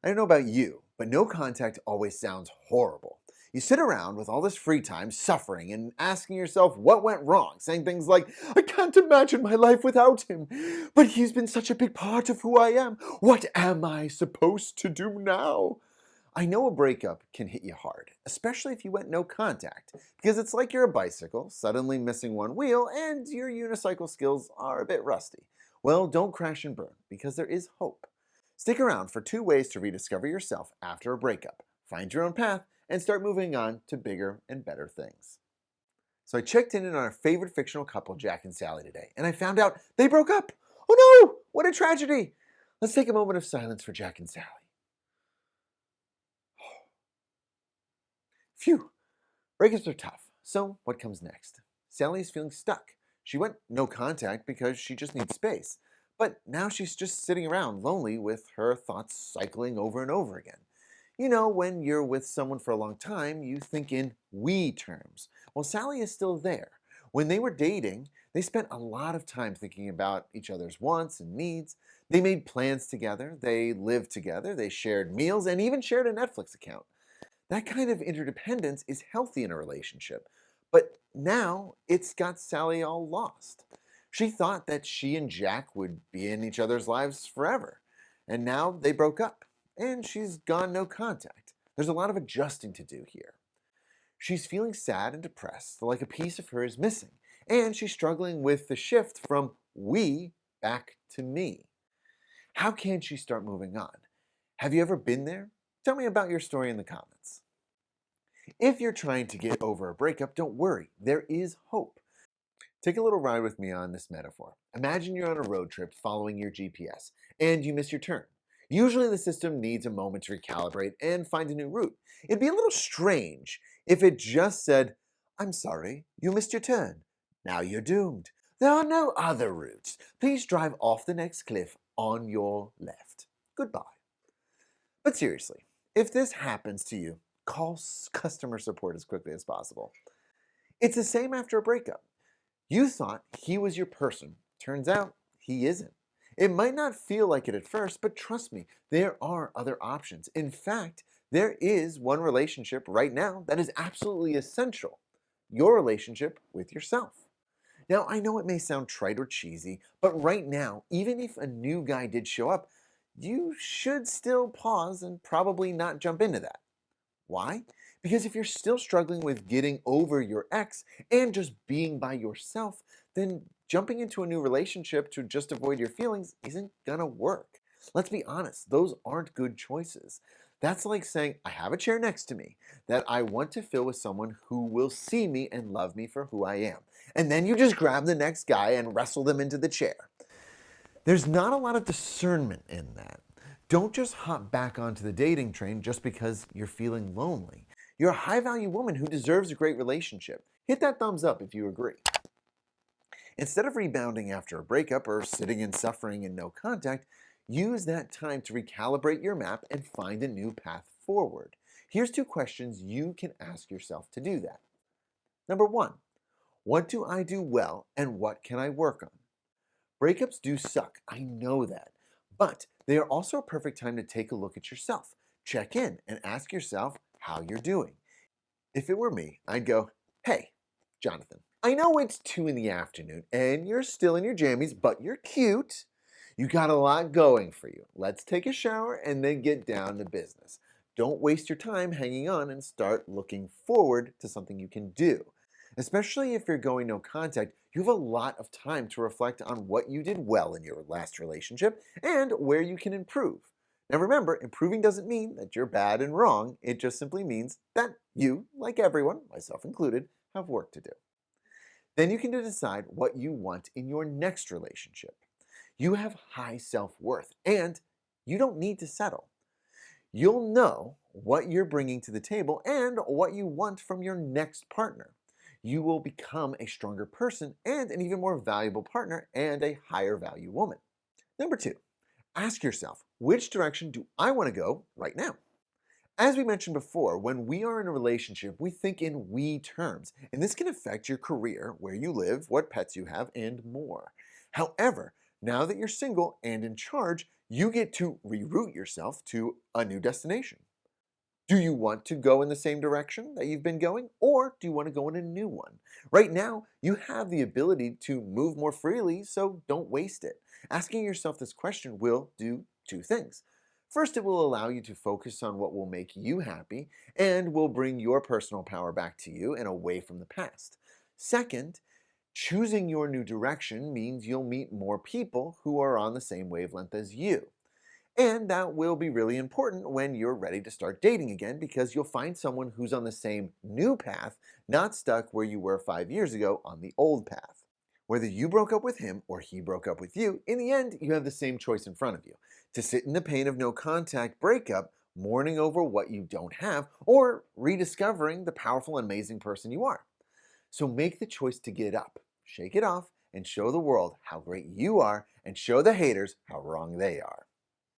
I don't know about you, but no contact always sounds horrible. You sit around with all this free time suffering and asking yourself what went wrong, saying things like, I can't imagine my life without him, but he's been such a big part of who I am. What am I supposed to do now? I know a breakup can hit you hard, especially if you went no contact, because it's like you're a bicycle, suddenly missing one wheel, and your unicycle skills are a bit rusty. Well, don't crash and burn, because there is hope. Stick around for 2 ways to rediscover yourself after a breakup, find your own path, and start moving on to bigger and better things. So I checked in on our favorite fictional couple, Jack and Sally, today, and I found out they broke up. Oh no! What a tragedy! Let's take a moment of silence for Jack and Sally. Phew! Breakups are tough. So what comes next? Sally is feeling stuck. She went no contact because she just needs space. But now she's just sitting around lonely with her thoughts cycling over and over again. You know, when you're with someone for a long time, you think in we terms. Well, Sally is still there. When they were dating, they spent a lot of time thinking about each other's wants and needs. They made plans together, they lived together, they shared meals, and even shared a Netflix account. That kind of interdependence is healthy in a relationship. But now it's got Sally all lost. She thought that she and Jack would be in each other's lives forever. And now they broke up, and she's gone no contact. There's a lot of adjusting to do here. She's feeling sad and depressed, like a piece of her is missing. And she's struggling with the shift from we back to me. How can she start moving on? Have you ever been there? Tell me about your story in the comments. If you're trying to get over a breakup, don't worry, there is hope. Take a little ride with me on this metaphor. Imagine you're on a road trip following your GPS, and you miss your turn. Usually the system needs a moment to recalibrate and find a new route. It'd be a little strange if it just said, I'm sorry, you missed your turn. Now you're doomed. There are no other routes. Please drive off the next cliff on your left. Goodbye. But seriously, if this happens to you, call customer support as quickly as possible. It's the same after a breakup. You thought he was your person. Turns out he isn't. It might not feel like it at first, but trust me, there are other options. In fact, there is one relationship right now that is absolutely essential. Your relationship with yourself. Now, I know it may sound trite or cheesy, but right now, even if a new guy did show up, you should still pause and probably not jump into that. Why? Because if you're still struggling with getting over your ex and just being by yourself, then jumping into a new relationship to just avoid your feelings isn't gonna work. Let's be honest, those aren't good choices. That's like saying, I have a chair next to me that I want to fill with someone who will see me and love me for who I am. And then you just grab the next guy and wrestle them into the chair. There's not a lot of discernment in that. Don't just hop back onto the dating train just because you're feeling lonely. You're a high-value woman who deserves a great relationship. Hit that thumbs up if you agree. Instead of rebounding after a breakup or sitting in suffering and no contact, use that time to recalibrate your map and find a new path forward. Here's 2 questions you can ask yourself to do that. Number 1, what do I do well and what can I work on? Breakups do suck, I know that. But they are also a perfect time to take a look at yourself. Check in and ask yourself how you're doing. If it were me, I'd go, hey, Jonathan, I know it's 2 in the afternoon and you're still in your jammies, but you're cute. You got a lot going for you. Let's take a shower and then get down to business. Don't waste your time hanging on and start looking forward to something you can do. Especially if you're going no contact, you have a lot of time to reflect on what you did well in your last relationship and where you can improve. Now remember, improving doesn't mean that you're bad and wrong. It just simply means that you, like everyone, myself included, have work to do. Then you can decide what you want in your next relationship. You have high self-worth and you don't need to settle. You'll know what you're bringing to the table and what you want from your next partner. You will become a stronger person and an even more valuable partner and a higher value woman. Number 2, ask yourself, which direction do I want to go right now? As we mentioned before, when we are in a relationship, we think in we terms, and this can affect your career, where you live, what pets you have, and more. However, Now that you're single and in charge, you get to reroute yourself to a new destination. Do you want to go in the same direction that you've been going, or do you want to go in a new one? Right now, you have the ability to move more freely, so don't waste it. Asking yourself this question will do two things. First, it will allow you to focus on what will make you happy and will bring your personal power back to you and away from the past. Second, choosing your new direction means you'll meet more people who are on the same wavelength as you. And that will be really important when you're ready to start dating again because you'll find someone who's on the same new path, not stuck where you were 5 years ago on the old path. Whether you broke up with him or he broke up with you, in the end, you have the same choice in front of you to sit in the pain of no contact breakup, mourning over what you don't have, or rediscovering the powerful and amazing person you are. So make the choice to get up, shake it off, and show the world how great you are and show the haters how wrong they are.